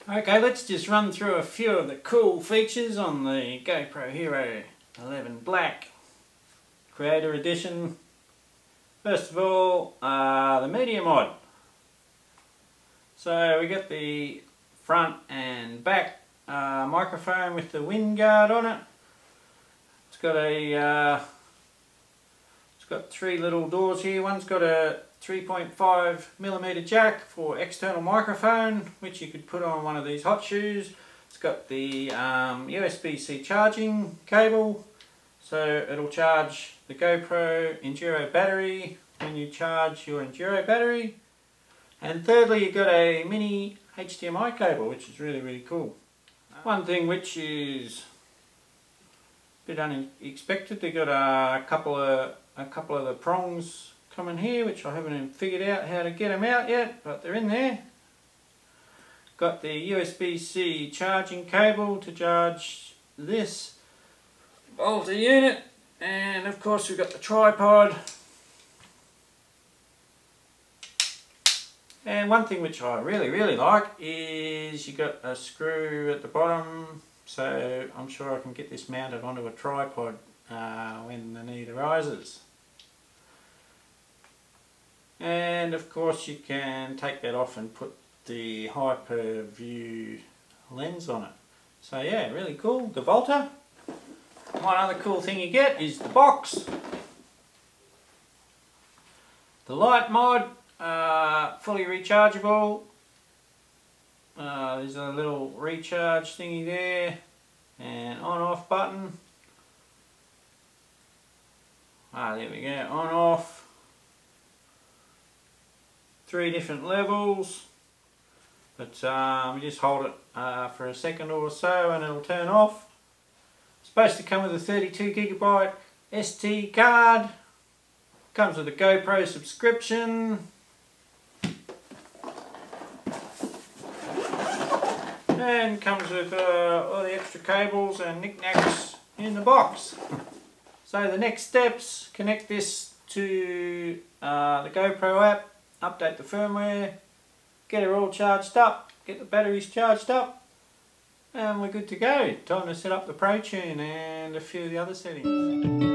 Okay, let's just run through a few of the cool features on the GoPro Hero 11 Black Creator Edition. First of all, the media mod. So we got the front and back microphone with the wind guard on it. It's got three little doors here. One's got a 3.5mm jack for external microphone, which you could put on one of these hot shoes. It's got the USB-C charging cable, so it'll charge the GoPro Enduro battery when you charge your Enduro battery. And thirdly, you've got a mini HDMI cable, which is really cool. One thing which is a bit unexpected, they got a couple of the prongs coming here, which I haven't even figured out how to get them out yet, but they're in there. Got the USB-C charging cable to charge this Volta unit, and of course we've got the tripod. And one thing which I really like is you got a screw at the bottom, so I'm sure I can get this mounted onto a tripod when the need arises. And of course you can take that off and put the hyper view lens on it. So yeah, really cool. The Volta. One other cool thing you get is the box. The light mod, fully rechargeable. There's a little recharge thingy there, and on-off button. There we go, on-off. 3 different levels, but you just hold it for a second or so and it'll turn off. It's supposed to come with a 32GB SD card. Comes with a GoPro subscription. And comes with all the extra cables and knickknacks in the box. So the next steps, connect this to the GoPro app, update the firmware, get it all charged up, get the batteries charged up, and we're good to go. Time to set up the Pro Tune and a few of the other settings.